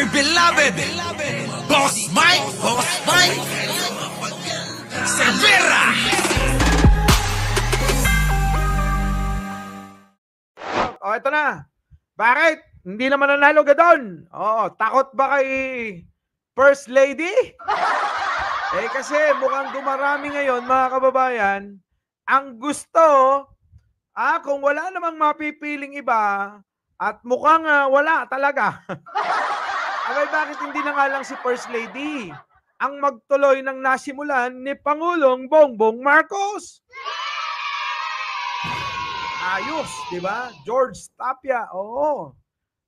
my beloved Boss Mike Cervera. Oh, ito na. Bakit? Hindi naman nanalo Gadon. Oh, takot ba kay First Lady? Kasi mukhang dumarami ngayon mga kababayan. Ang gusto, kung wala namang mapipiling iba at mukhang wala talaga. Bakit hindi na nga lang si First Lady ang magtuloy ng nasimulan ni Pangulong Bongbong Marcos? Ayos, di ba? George Tapia, oo.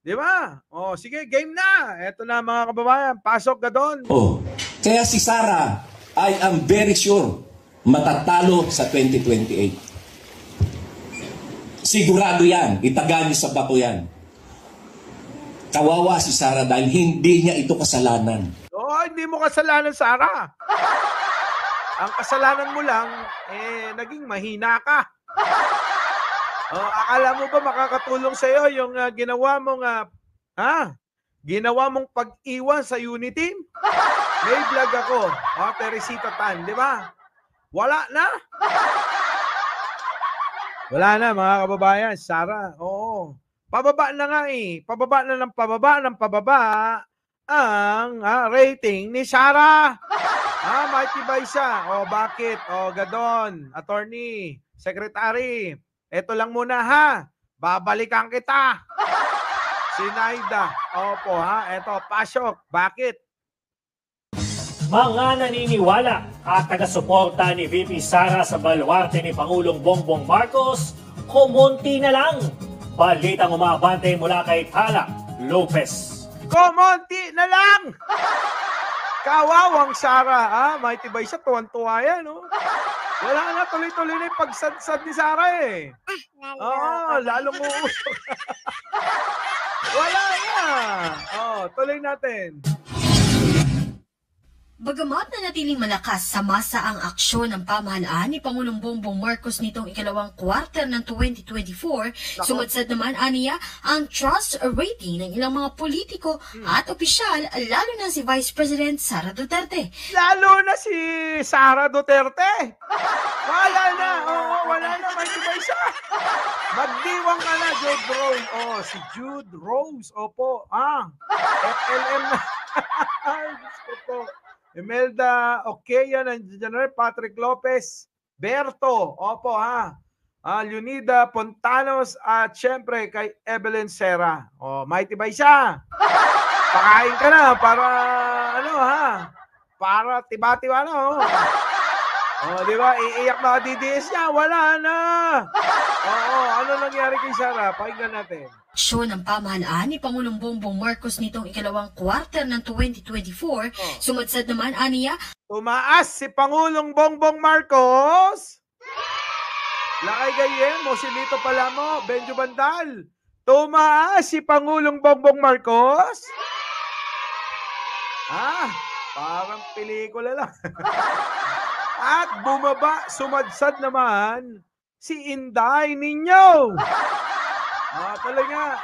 Di ba? Oh, sige, game na. Eto na mga kababayan, pasok Gadon. Oh, kaya si Sara, I am very sure matatalo sa 2028. Sigurado yan, itaga niyo sa bato yan. Kawawa si Sara dahil hindi niya ito kasalanan. Oh, hindi mo kasalanan, Sara. Ang kasalanan mo lang, naging mahina ka. Oh, akala mo ba makakatulong sa iyo yung ginawa mong pag-iwan sa Uniteam? May vlog ako, Teresita Tan, di ba? Wala na. Wala na mga kababayan, Sara. Oo. Pababa na nga Pababa na ng pababa ang rating ni Sara. Mighty Baisa. Oh, bakit? Oh, Gadon, attorney, secretary. Ito lang muna babalikan kita. Sinaida. Opo eto, pasok. Bakit? Mga naniniwala at taga-suporta ni VP Sara sa baluarte ni Pangulong Bongbong Marcos, kumunti na lang. Balitang umabante mula kay Tala Lopez. Kumunti na lang! Kawawang Sara, Mighty Baisa, tuwan-tuwa yan, Wala na, tuloy-tuloy na yung pagsadsad ni Sara lalong uusok. Wala na. Tuloy natin. Bagamat nanatiling malakas sa masa ang aksyon ng pamahalaan ni Pangulong Bongbong Marcos nitong ikalawang kwarter ng 2024, sumadsad naman aniya ang trust rating ng ilang mga politiko at opisyal, lalo na si Vice President Sara Duterte. Lalo na si Sara Duterte. Wala na. Wala na, may siya. Magdiwang ka na, Jude Rose. Si Jude Rose. Opo. FLM na. Gusto po. Imelda Okeya, General Patrick Lopez, Berto, opo Leonida Pontanos at syempre kay Evelyn Serra. Mighty Baisa. Pakain ka na para para tiba-tiba na di ba? Iiyak na DDS niya, wala na. Ano nangyari kay Sara? Pakinggan natin. Aksyon ng pamahalaan ni Pangulong Bongbong Marcos nitong ikalawang kwarter ng 2024, sumadsad naman aniya. Tumaas si Pangulong Bongbong Marcos. Lakay Gayem, Mosilito Palamo, Benjo Bandal. Tumaas si Pangulong Bongbong Marcos. Parang pelikula lang. At bumaba, sumadsad naman si Inday Ninyo. Talaga.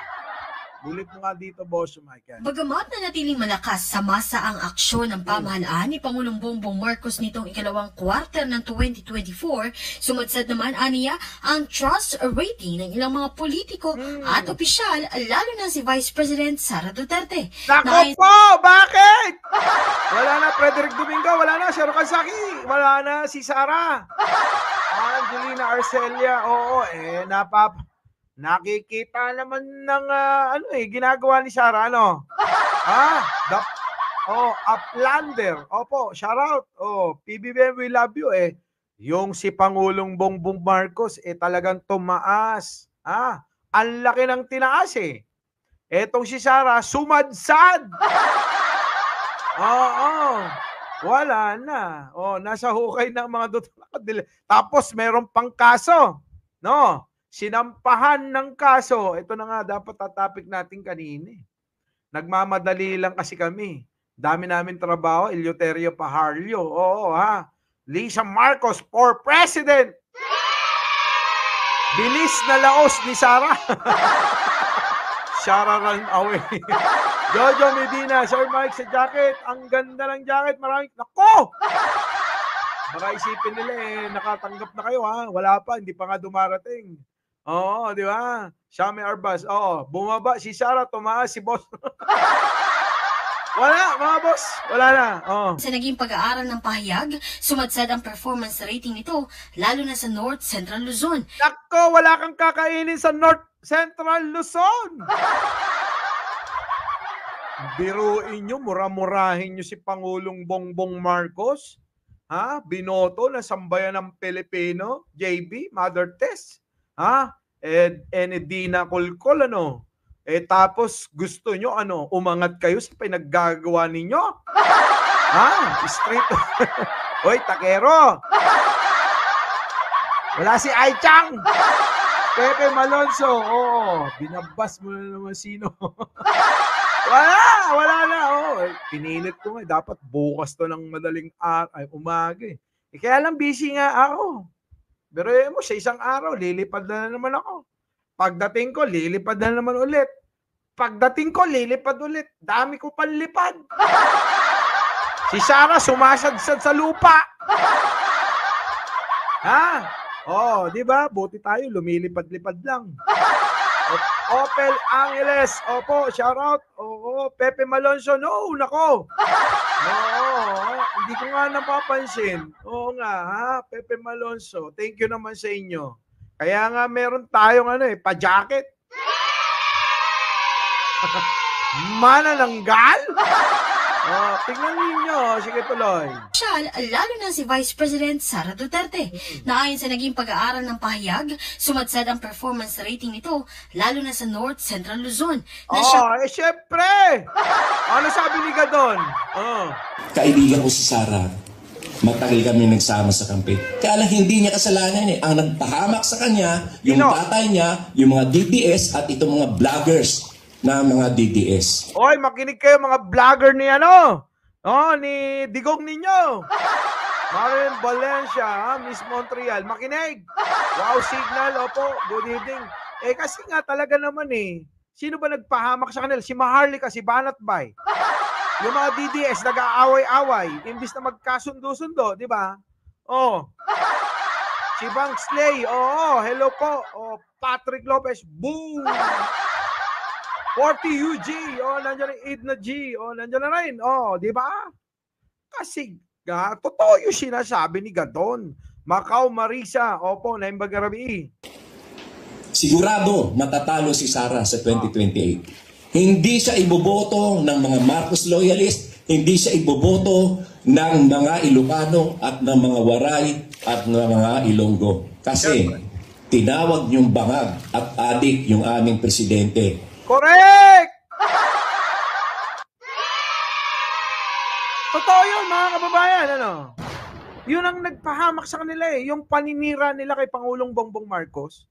Bulit mo nga dito, boss, Michael. Bagamat nanatiling malakas sa masa ang aksyon ng pamahalaan ni Pangulong Bongbong Marcos nitong ikalawang kwarter ng 2024, sumadsad naman aniya ang trust rating ng ilang mga politiko at opisyal, lalo na si Vice President Sara Duterte. Naku po! Bakit? Wala na Frederick Domingo, wala na Sharon Kazaki, wala na si Sara. Angelina Arcelia, nakikita naman ng ginagawa ni Sara, Uplander. Opo, shout out. PBBM, we love you Yung si Pangulong Bongbong Marcos talagang tumaas. Ang laki ng tinaas Etong si Sara sumadsad. Wala na. Nasa hukay ng mga tapos meron pang kaso. Sinampahan ng kaso. Ito na nga dapat topic natin kanina. Nagmamadali lang kasi kami. Dami namin trabaho. Eleuterio Pajarlo. Lisa Marcos for President. Bilis na laos ni Sara. Sara run away. Jojo Medina, Sir Mike sa jacket. Ang ganda ng jacket. Maraming, nako! Baka isipin nila nakatanggap na kayo ha. Wala pa, hindi pa nga dumarating. Oo, di ba? Shami Arbas, oo. Bumaba si Sarah, tumaas si boss. Wala, mga boss. Wala na. Oo. Sa naging pag-aaral ng pahayag, sumadsad ang performance rating nito, lalo na sa North Central Luzon. Nako, wala kang kakainin sa North Central Luzon. Biruin nyo, mura-murahin nyo si Pangulong Bongbong Marcos. Ha? Binoto na sambayan ng Pilipino, JB, Mother Tess. Ha? Dina Kulkol, ano? Tapos gusto nyo, ano, umangat kayo sa pinaggagawa ninyo? Ha? Street. Hoy, takero. Wala si Aichang. Pepe Malonzo. Oo, binabas mo na naman sino. Wala na. Pinilit ko nga, dapat bukas to ng madaling umaga eh. Kaya lang busy nga ako. Pero mo, sa isang araw, lilipad na naman ako. Pagdating ko, lilipad na naman ulit. Pagdating ko, lilipad ulit. Dami ko panlipad. Si Sarah, sumasadsad sa lupa. Ha? Di ba? Buti tayo, lumilipad-lipad lang. Opel Angeles, opo, shout out. Oo, Pepe Malonzo, no, nako. Hindi ko nga napapansin. Oo nga, ha, Pepe Malonzo, thank you naman sa inyo. Kaya nga meron tayong pa-jacket. Manananggal? Tingnan ninyo. Sige, tuloy. Lalo na si Vice President Sara Duterte. Naayon sa naging pag-aaral ng pahayag, sumadsad ang performance rating nito, lalo na sa North Central Luzon. Syempre! Ano sabi ni Gadon? Kaibigan ko si Sarah. Matagal kami nagsama sa kampe. Kaya lang hindi niya kasalanan Ang nagpahamak sa kanya, yung tatay niya, yung mga DDS at itong mga vloggers na mga DDS. Oy, makinig kayo mga vlogger ni ni Digong ninyo. Marin Valencia, Miss Montreal, makinig. Wow, signal, opo, good evening. Kasi nga talaga naman sino ba nagpahamak sa kanila? Si Maharlika, si Banat Bay. Yung mga DDS nag-aaway-away, imbis na magkasundo-sundo, di ba? Si Bang Slay, hello po. Patrick Lopez, boom! 40 UG, nandiyan yung Edna G, nandiyan na rin, di ba? Kasi, totoo yung sinasabi ni Gadon. Macau Marisa, opo, Naimbagarabi. Sigurado matatalo si Sara sa 2028. Hindi siya iboboto ng mga Marcos loyalist, hindi siya iboboto ng mga Ilocano at ng mga Waray at ng mga Ilonggo. Kasi tinawag niyong bangag at adik yung aming presidente. Correct! Totoo yun, mga kababayan, Yun ang nagpahamak sa kanila yung paninira nila kay Pangulong Bongbong Marcos.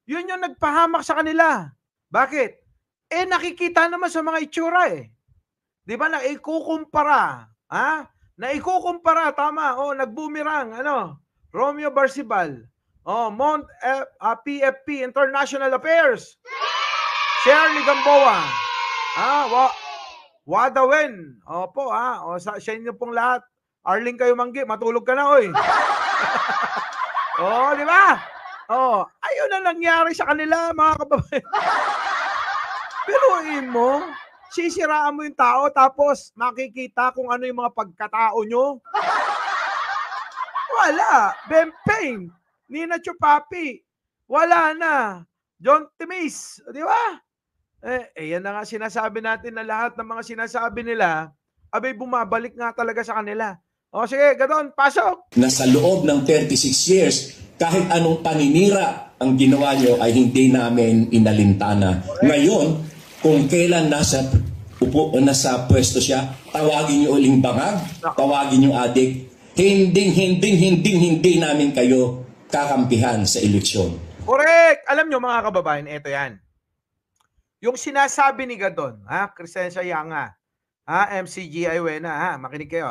Yun yung nagpahamak sa kanila. Bakit? Nakikita naman sa mga itsura Di ba, naikukumpara. Naikukumpara, tama. Nagbumirang, Romeo Barcibal. PFP, International Affairs. Shirley Gamboa. Wadawen. Opo, sa inyo pong lahat. Arling kayo manggi, matulog ka na, oy. Di ba? Ayun na nangyari sa kanila, mga kababayan. Biruin mo, sisiraan mo yung tao, tapos makikita kung ano yung mga pagkatao nyo. Wala. Bempeng. Nina Chupapi. Wala na. John Timis. Di ba? Yan na nga sinasabi natin na lahat ng mga sinasabi nila, bumabalik nga talaga sa kanila. Sige, Gadon, pasok. Na sa loob ng 36 years, kahit anong paninira ang ginawa nyo ay hindi namin inalintana. Ngayon, kung kailan nasa pwesto siya, tawagin nyo uling bangag, tawagin nyo adik, hindi namin kayo kakampihan sa eleksyon. Correct! Alam nyo mga kababayan, ito yan. Yung sinasabi ni Gadon, Crescencia Yanga, MCG Aywena, makinig kayo.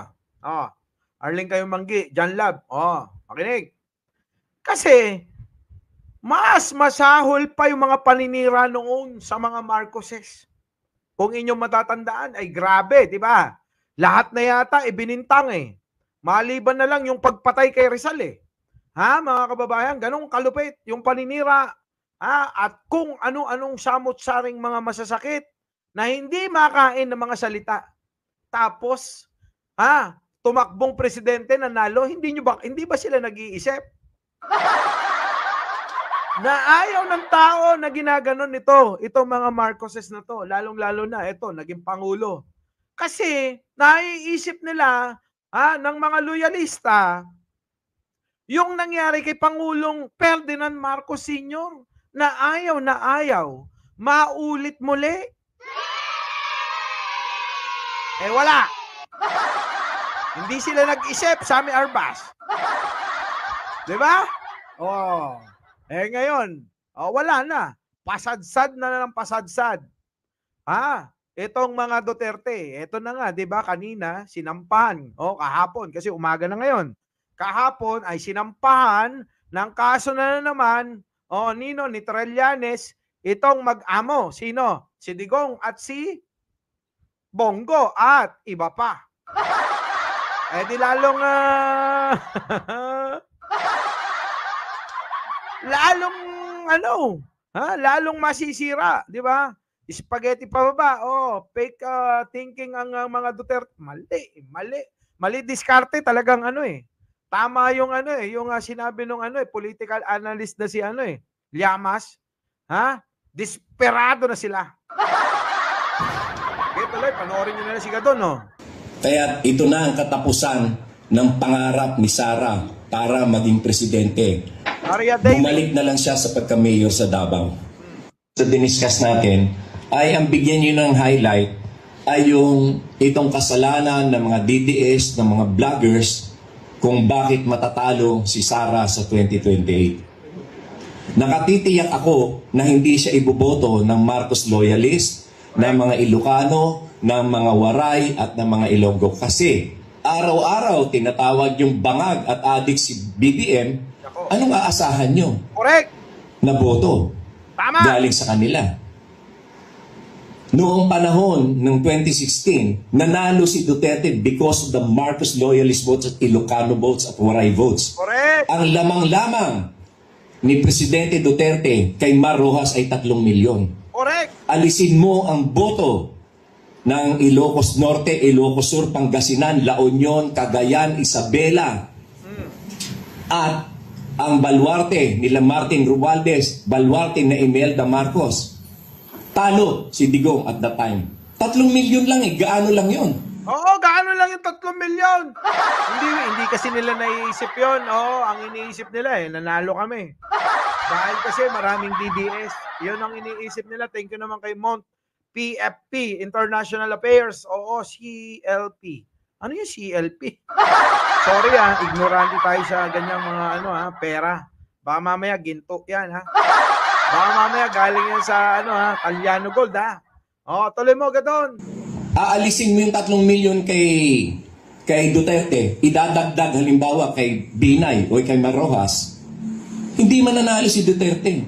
Arling kayo manggi, John Lab, makinig. Kasi, mas masahol pa yung mga paninira noon sa mga Marcoses. kung inyong matatandaan, ay grabe, di ba? Lahat na yata ibinintang eh. Maliban na lang yung pagpatay kay Rizal eh. Ha, mga kababayan, ganong kalupit yung paninira. Ha, at kung ano-anong samot-saring mga masasakit na hindi makain ng mga salita. Tapos, tumakbong presidente nanalo, hindi ba sila nag-iisip? Na ayaw ng tao na ginaganon itong mga Marcoses na to, lalong-lalo na ito, naging pangulo. Kasi naiisip nila ng mga loyalista yung nangyari kay Pangulong Ferdinand Marcos Sr. na ayaw maulit muli. Wala. Hindi sila nag-isip, Sammy Arbas. Diba? Ngayon, wala na. Pasadsad na ng pasadsad. Itong mga Duterte, ito na nga, 'di ba, kanina sinampahan, kahapon kasi umaga na ngayon. Kahapon ay sinampahan ng kaso na naman, ni Trillanes, itong mag-amo, sino? Si Digong at si Bongo at iba pa. Di lalong lalong masisira, 'di ba? Spaghetti pababa, fake thinking ang mga Duterte. Mali diskarte talagang Tama yung yung sinabi nung political analyst na si Llamas. Desperado na sila. Okay, tuloy, panoorin niyo na lang si Gadon, Kaya ito na ang katapusan ng pangarap ni Sara para maging presidente. Bumalik na lang siya sa pagka-mayor sa Davao. Sa diniscuss natin, ay ang bigyan nyo ng highlight ay yung itong kasalanan ng mga DDS, ng mga vloggers, kung bakit matatalo si Sara sa 2028. Nakatitiyak ako na hindi siya iboboto ng Marcos loyalist, ng mga Ilocano, ng mga Waray at ng mga Ilonggo. Kasi araw-araw tinatawag yung bangag at adik si BBM, anong aasahan nyo? Correct! Na boto. Tama! Galing sa kanila. Noong panahon ng 2016, nanalo si Duterte because of the Marcos loyalist votes at Ilocano votes at Waray votes. Correct! Ang lamang-lamang ni Presidente Duterte kay Mar Rojas ay 3 milyon. Correct! Alisin mo ang boto ng Ilocos Norte, Ilocos Sur, Pangasinan, La Union, Cagayan, Isabela at ang baluarte nila Martin Romualdez, baluarte na Imelda Marcos. Talo si Digong at that time. 3 milyon lang gaano lang yun? Oo, gaano lang yung 3 milyon? hindi kasi nila naiisip yun. Ang iniisip nila nanalo kami. Dahil kasi maraming DDS. Yun ang iniisip nila. Thank you naman kay Mont. PFP, International Affairs. CLP. Ano yung CLP? Sorry ignorante tayo sa ganyang mga pera. Baka mamaya ginto yan Baka mamaya galing yan sa Caliano Gold tuloy mo Gadon. Aalisin mo yung 3 milyon kay Duterte, idadagdag halimbawa kay Binay o kay Mar Rojas, hindi mananalo si Duterte.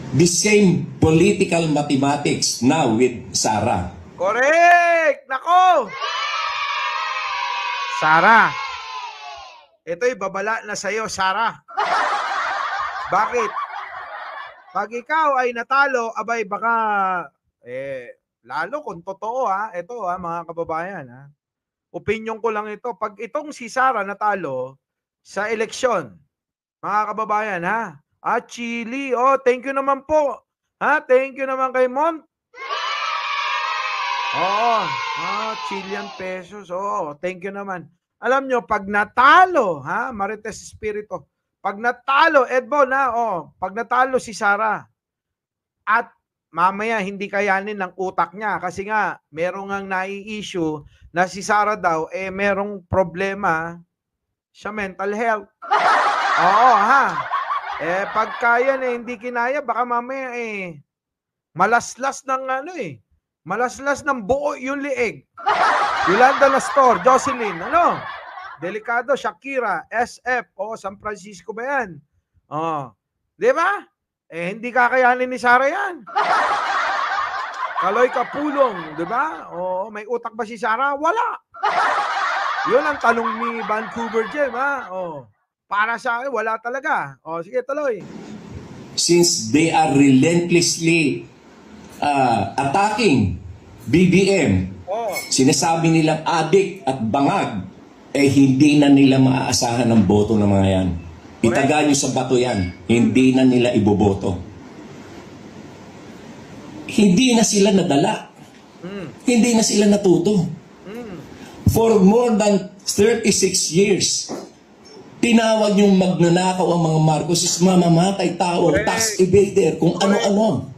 The same political mathematics now with Sara. Correct! Nako! Sara, ito'y babala na sa'yo, Sara. Bakit? Pag ikaw ay natalo, abay baka, lalo kung totoo ito mga kababayan opinion ko lang ito. Pag itong si Sara natalo sa eleksyon, mga kababayan Chili, thank you naman po. Thank you naman kay Mont. Chilean pesos. Thank you naman. Alam nyo, pag natalo, Marites Espiritu, pag natalo, Edbon, pag natalo si Sara, at mamaya hindi kayanin ng utak niya, kasi nga, merong ang nai-issue na si Sara daw, merong problema sa mental health. Pagka yan hindi kinaya, baka mamaya malaslas ng malaslas ng buo yung liig. Yolanda Lastor, Jocelyn, Delikado, Shakira, SF, San Francisco ba yan? Di ba? Hindi kakayanin ni Sara yan. Kaloy Kapulong, di ba? O, may utak ba si Sara? Wala. Yun ang tanong ni Vancouver Gem, ha? O, para sa akin, wala talaga. O, sige, tuloy. Since they are relentlessly attacking BBM, sinasabi nilang adik at bangag, hindi na nila maaasahan ng boto ng mga yan. Itaga nyo sa bato yan, hindi na nila iboboto. Hindi na sila nadala. Hindi na sila natuto. For more than 36 years, tinawag yung magnanakaw ang mga Marcos is mamamatay tao, tax evader, kung ano-ano.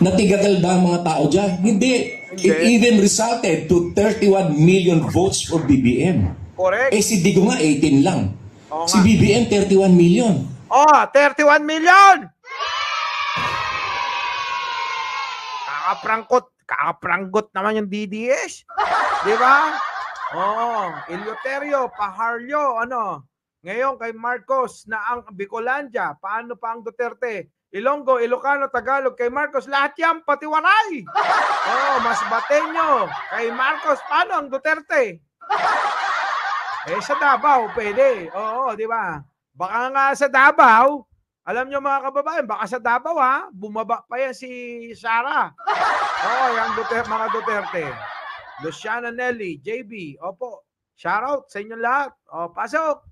Natigagal ba ang mga tao dyan? Hindi. It even resulted to 31 million votes for BBM. Correct. Si Digo nga 18 lang. Si BBM 31 million. 31 million! Kakapranggot naman yung DDS. Di ba? Eleuterio, Pajarlo, ngayon kay Marcos na ang Bicolandia, paano pa ang Duterte? Ilonggo, Ilocano, Tagalog, kay Marcos, lahat yan, pati Waray. Mas Bateño, kay Marcos, paano ang Duterte? Sa Davao, pwede. Di ba? Baka nga sa Davao, alam nyo mga kababayan, baka sa Davao bumaba pa yan si Sara. Yung mga Duterte. Luciana Nelly, JB, opo. Shoutout sa inyong lahat. Pasok.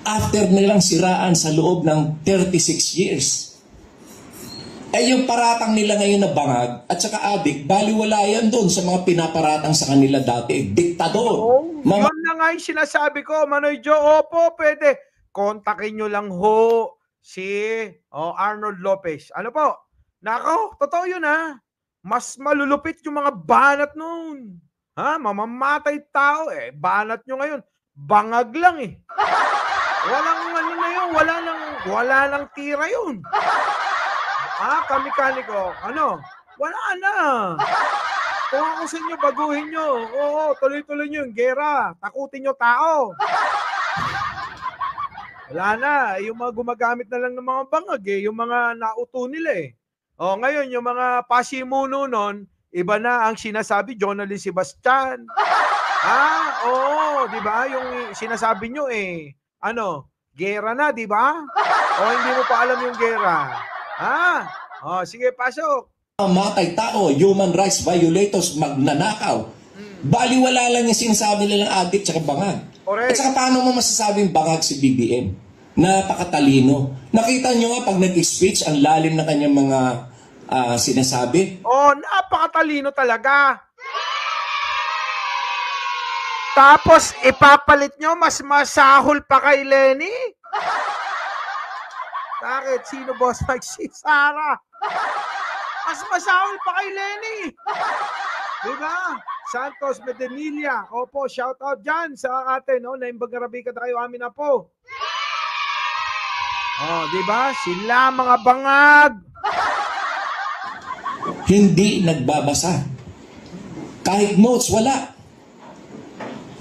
After nilang siraan sa loob ng 36 years, yung paratang nila ngayon na bangag at saka adik, baliwala yan doon sa mga pinaparatang sa kanila dati. Diktador. Yun na nga yung sinasabi ko, Manoy Joe. Opo, pwede. Kontakin nyo lang ho si Arnold Lopez. Ano po? Nako, totoo yun Mas malulupit yung mga banat noon. Mamamatay tao banat nyo ngayon. Bangag lang Walang na yun, wala nang tira yun. Kamekaniko, wala na. Kung ako sa inyo, baguhin nyo. Tuloy-tuloy nyo yung gera. Takutin nyo tao. Wala na. Yung mga gumagamit na lang ng mga bangag yung mga nauto nila ngayon, yung mga pasimuno nun, iba na ang sinasabi, Jonalyn Sebastian. Di ba? Yung sinasabi nyo gera na, di ba? Hindi mo pa alam yung gera. Sige, pasok. Mamatay tao, human rights violators, magnanakaw. Baliwala lang yung sinasabi nilang adik at bangag. At saka paano mo masasabing bangag si BBM? Napakatalino. Nakita nyo nga pag nag-speech, ang lalim na kanyang mga sinasabi. Napakatalino talaga. Tapos ipapalit nyo, mas masahol pa kay Lenny. Bakit? Sino boss Mike? Si Sara. Mas masahol pa kay Lenny. Diba? Santos Medemilla. Opo, shout out dyan sa atin. Naimbag garabi ka na kayo amin na po. Diba? Sila mga bangag. Hindi nagbabasa. Kahit notes, wala.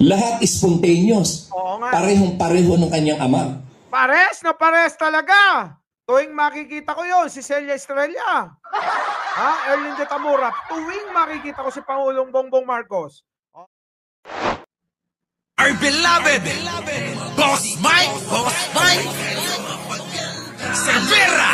Lahat spontaneous. Parehong-pareho ng kanyang ama. Pares na pares talaga. Tuwing makikita ko yon si Celia Estrella. Erlyn de Tamura. Tuwing makikita ko si Pangulong Bongbong Marcos. Our beloved Boss Mike Severa.